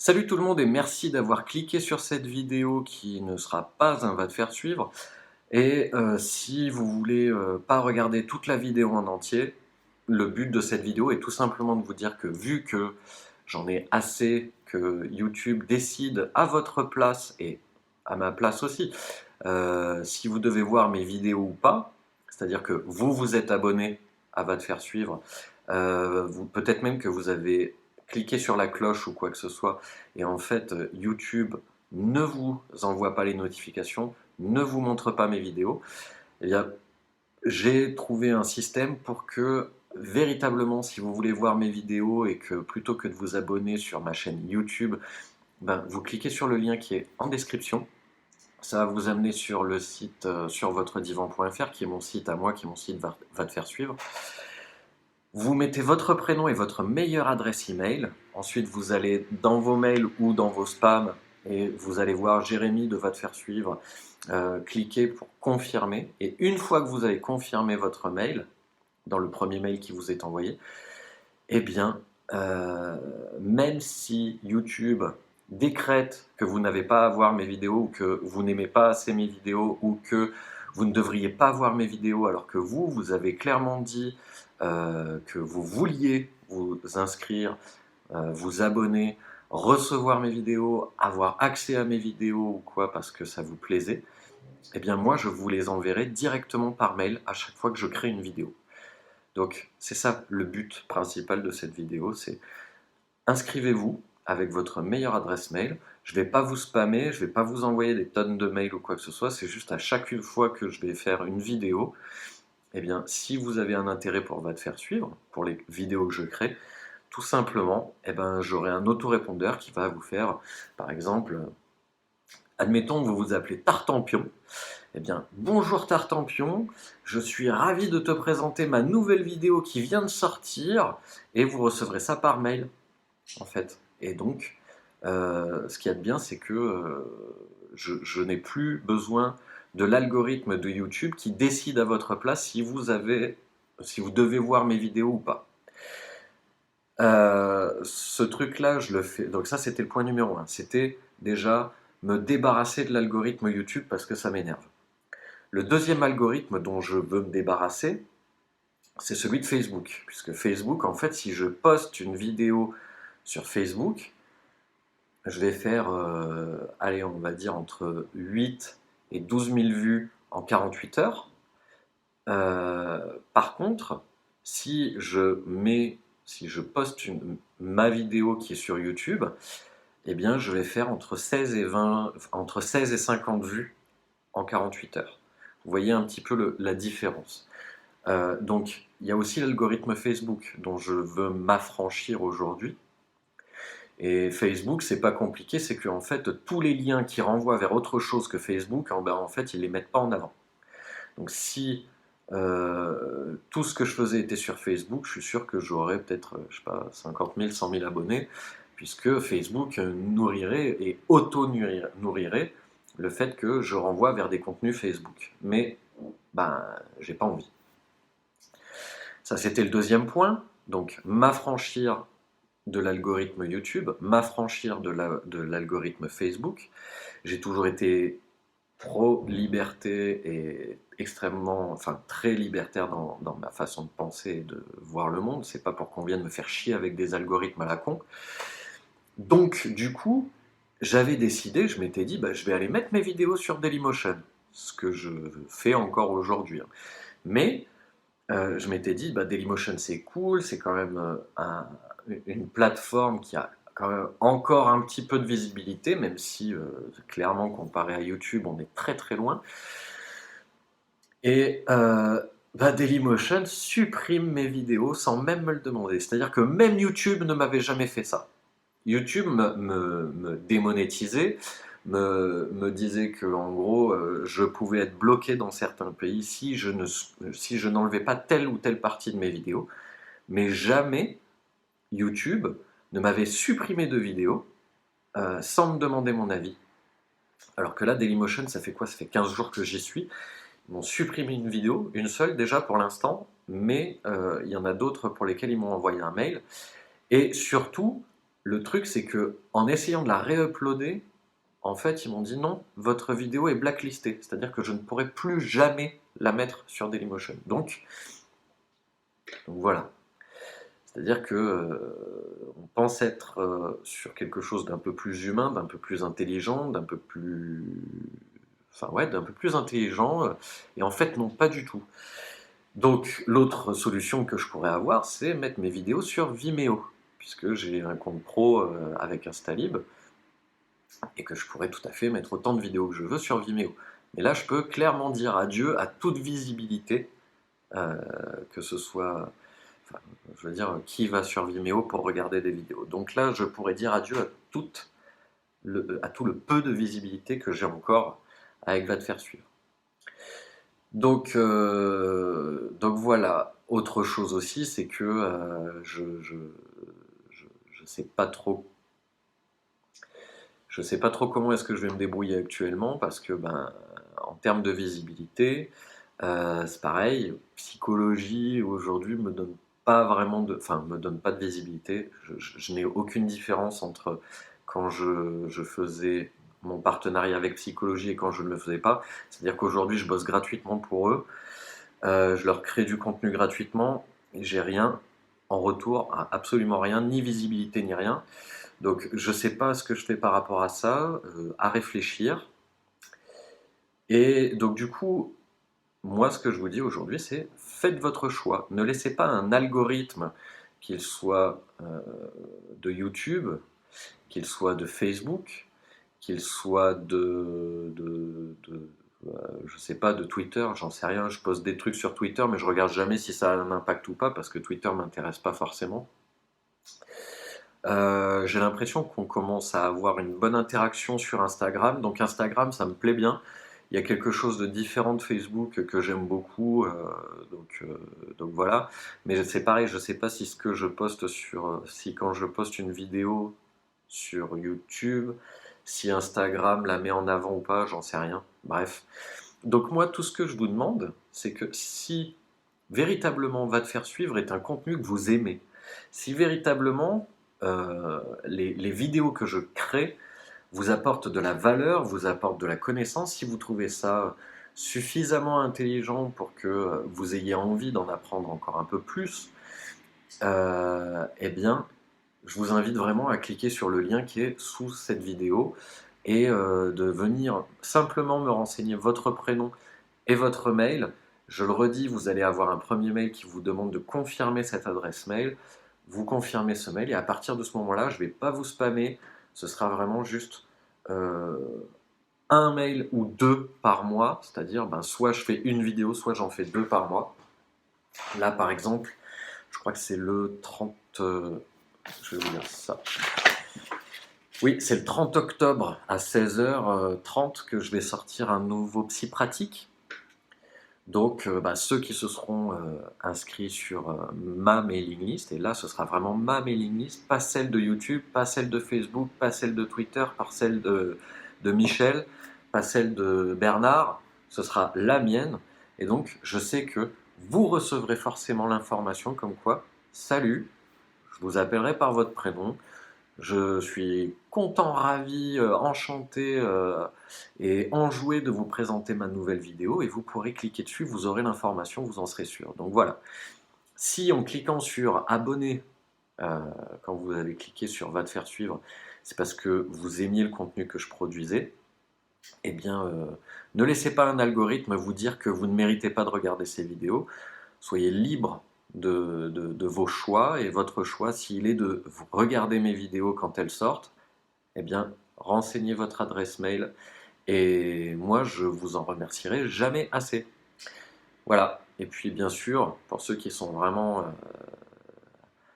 Salut tout le monde et merci d'avoir cliqué sur cette vidéo qui ne sera pas un va te faire suivre. Et si vous voulez pas regarder toute la vidéo en entier, le but de cette vidéo est tout simplement de vous dire que vu que j'en ai assez que YouTube décide à votre place et à ma place aussi, si vous devez voir mes vidéos ou pas, c'est-à-dire que vous êtes abonné à va te faire suivre, peut-être même que vous avez cliqué sur la cloche ou quoi que ce soit, et en fait YouTube ne vous envoie pas les notifications, ne vous montre pas mes vidéos. Eh bien, j'ai trouvé un système pour que véritablement, si vous voulez voir mes vidéos et que plutôt que de vous abonner sur ma chaîne YouTube, ben, vous cliquez sur le lien qui est en description. Ça va vous amener sur le site sur votre-divan.fr, qui est mon site à moi, qui est mon site va te faire suivre. Vous mettez votre prénom et votre meilleure adresse email. Ensuite, vous allez dans vos mails ou dans vos spams et vous allez voir Jérémy de va te faire suivre. Cliquez pour confirmer. Et une fois que vous avez confirmé votre mail, dans le premier mail qui vous est envoyé, eh bien, même si YouTube décrète que vous n'avez pas à voir mes vidéos ou que vous n'aimez pas assez mes vidéos ou que vous ne devriez pas voir mes vidéos alors que vous avez clairement dit que vous vouliez vous inscrire, vous abonner, recevoir mes vidéos, avoir accès à mes vidéos ou quoi parce que ça vous plaisait, eh bien moi je vous les enverrai directement par mail à chaque fois que je crée une vidéo. Donc c'est ça le but principal de cette vidéo, c'est inscrivez-vous avec votre meilleure adresse mail. Je ne vais pas vous spammer, je ne vais pas vous envoyer des tonnes de mails ou quoi que ce soit, c'est juste à chaque fois que je vais faire une vidéo, eh bien, si vous avez un intérêt pour va te faire suivre, pour les vidéos que je crée, tout simplement, eh ben, j'aurai un autorépondeur qui va vous faire, par exemple, admettons que vous vous appelez Tartampion. Eh bien, bonjour Tartampion, je suis ravi de te présenter ma nouvelle vidéo qui vient de sortir et vous recevrez ça par mail, en fait. Et donc, ce qu'il y a de bien, c'est que je n'ai plus besoin de l'algorithme de YouTube qui décide à votre place si si vous devez voir mes vidéos ou pas. Ce truc-là, je le fais. Donc ça, c'était le point numéro un. C'était déjà me débarrasser de l'algorithme YouTube parce que ça m'énerve. Le deuxième algorithme dont je veux me débarrasser, c'est celui de Facebook. Puisque Facebook, en fait, si je poste une vidéo sur Facebook, je vais faire, allez, on va dire entre 8 et 12 000 vues en 48 heures. Par contre, si je poste ma vidéo qui est sur YouTube, eh bien, je vais faire entre 16 et 50 vues en 48 heures. Vous voyez un petit peu la différence. Donc, il y a aussi l'algorithme Facebook dont je veux m'affranchir aujourd'hui. Et Facebook, c'est pas compliqué, c'est qu'en fait, tous les liens qui renvoient vers autre chose que Facebook, en fait, ils les mettent pas en avant. Donc, si tout ce que je faisais était sur Facebook, je suis sûr que j'aurais peut-être, je sais pas, 50 000, 100 000 abonnés, puisque Facebook nourrirait et auto-nourrirait le fait que je renvoie vers des contenus Facebook. Mais, ben, j'ai pas envie. Ça, c'était le deuxième point. Donc, m'affranchir de l'algorithme YouTube, m'affranchir de l'algorithme Facebook. J'ai toujours été pro-liberté et extrêmement, enfin très libertaire dans ma façon de penser et de voir le monde. C'est pas pour qu'on vienne me faire chier avec des algorithmes à la con. Donc, du coup, j'avais décidé, je m'étais dit, bah, je vais aller mettre mes vidéos sur Dailymotion, ce que je fais encore aujourd'hui, hein. Mais je m'étais dit, bah, Dailymotion c'est cool, c'est quand même une plateforme qui a quand même encore un petit peu de visibilité, même si clairement comparé à YouTube on est très très loin. Et bah, Dailymotion supprime mes vidéos sans même me le demander. C'est-à-dire que même YouTube ne m'avait jamais fait ça. YouTube me démonétisait, me disait que en gros je pouvais être bloqué dans certains pays si je n'enlevais pas telle ou telle partie de mes vidéos, mais jamais YouTube ne m'avait supprimé de vidéos sans me demander mon avis. Alors que là, Dailymotion, ça fait quoi? Ça fait 15 jours que j'y suis. Ils m'ont supprimé une vidéo, une seule déjà pour l'instant, mais il y en a d'autres pour lesquelles ils m'ont envoyé un mail. Et surtout, Le truc, c'est que en essayant de la réuploader, en fait, ils m'ont dit non, votre vidéo est blacklistée. C'est-à-dire que je ne pourrai plus jamais la mettre sur Dailymotion. Donc voilà. C'est-à-dire que on pense être sur quelque chose d'un peu plus humain, d'un peu plus intelligent, d'un peu plus, enfin ouais, d'un peu plus intelligent, et en fait non, pas du tout. Donc l'autre solution que je pourrais avoir, c'est mettre mes vidéos sur Vimeo, puisque j'ai un compte pro avec Instalib, et que je pourrais tout à fait mettre autant de vidéos que je veux sur Vimeo. Mais là, je peux clairement dire adieu à toute visibilité, euh, que ce soit, enfin, je veux dire, qui va sur Vimeo pour regarder des vidéos. Donc là, je pourrais dire adieu à tout le peu de visibilité que j'ai encore avec Va te faire suivre. Donc voilà. Autre chose aussi, c'est que je sais pas trop. Je sais pas trop comment est-ce que je vais me débrouiller actuellement parce que ben en termes de visibilité, c'est pareil, psychologie aujourd'hui me donne pas vraiment enfin me donne pas de visibilité. Je n'ai aucune différence entre quand je faisais mon partenariat avec psychologie et quand je ne le faisais pas. C'est-à-dire qu'aujourd'hui je bosse gratuitement pour eux, je leur crée du contenu gratuitement et j'ai rien en retour, absolument rien, ni visibilité ni rien. Donc je sais pas ce que je fais par rapport à ça, à réfléchir. Et donc du coup, moi ce que je vous dis aujourd'hui, c'est faites votre choix. Ne laissez pas un algorithme, qu'il soit de YouTube, qu'il soit de Facebook, qu'il soit je sais pas, de Twitter, j'en sais rien. Je poste des trucs sur Twitter, mais je regarde jamais si ça a un impact ou pas, parce que Twitter m'intéresse pas forcément. J'ai l'impression qu'on commence à avoir une bonne interaction sur Instagram. Donc Instagram, ça me plaît bien. Il y a quelque chose de différent de Facebook que j'aime beaucoup. Donc voilà. Mais c'est pareil, je ne sais pas si ce que je poste si quand je poste une vidéo sur YouTube, si Instagram la met en avant ou pas, j'en sais rien. Bref. Donc moi, tout ce que je vous demande, c'est que si véritablement Va te faire suivre est un contenu que vous aimez, si véritablement les vidéos que je crée vous apportent de la valeur, vous apportent de la connaissance, si vous trouvez ça suffisamment intelligent pour que vous ayez envie d'en apprendre encore un peu plus, eh bien, je vous invite vraiment à cliquer sur le lien qui est sous cette vidéo et de venir simplement me renseigner votre prénom et votre mail. Je le redis, vous allez avoir un premier mail qui vous demande de confirmer cette adresse mail. Vous confirmez ce mail et à partir de ce moment-là, je ne vais pas vous spammer. Ce sera vraiment juste euh, un mail ou deux par mois. C'est-à-dire, ben, soit je fais une vidéo, soit j'en fais deux par mois. Là, par exemple, je crois que c'est le 30... je vais vous dire ça. Oui, c'est le 30 octobre à 16h30 que je vais sortir un nouveau Psy Pratique. Donc, ceux qui se seront inscrits sur ma mailing list, et là, ce sera vraiment ma mailing list, pas celle de YouTube, pas celle de Facebook, pas celle de Twitter, pas celle de Michel, pas celle de Bernard, ce sera la mienne. Et donc, je sais que vous recevrez forcément l'information comme quoi, salut, je vous appellerai par votre prénom, je suis content, ravi, enchanté et enjoué de vous présenter ma nouvelle vidéo et vous pourrez cliquer dessus, vous aurez l'information, vous en serez sûr. Donc voilà, si en cliquant sur abonner, quand vous avez cliqué sur va te faire suivre, c'est parce que vous aimiez le contenu que je produisais, eh bien ne laissez pas un algorithme vous dire que vous ne méritez pas de regarder ces vidéos, soyez libre de vos choix et votre choix, s'il est de regarder mes vidéos quand elles sortent, eh bien, renseignez votre adresse mail et moi, je vous en remercierai jamais assez. Voilà. Et puis, bien sûr, pour ceux qui sont vraiment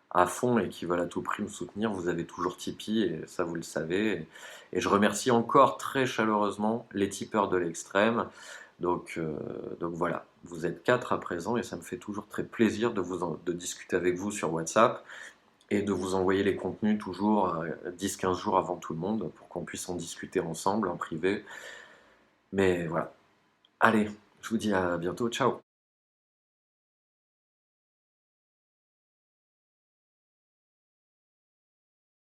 à fond et qui veulent à tout prix me soutenir, vous avez toujours Tipeee et ça, vous le savez. Et je remercie encore très chaleureusement les tipeurs de l'extrême. Donc voilà, vous êtes 4 à présent et ça me fait toujours très plaisir de discuter avec vous sur WhatsApp et de vous envoyer les contenus toujours 10-15 jours avant tout le monde pour qu'on puisse en discuter ensemble en privé. Mais voilà. Allez, je vous dis à bientôt, ciao.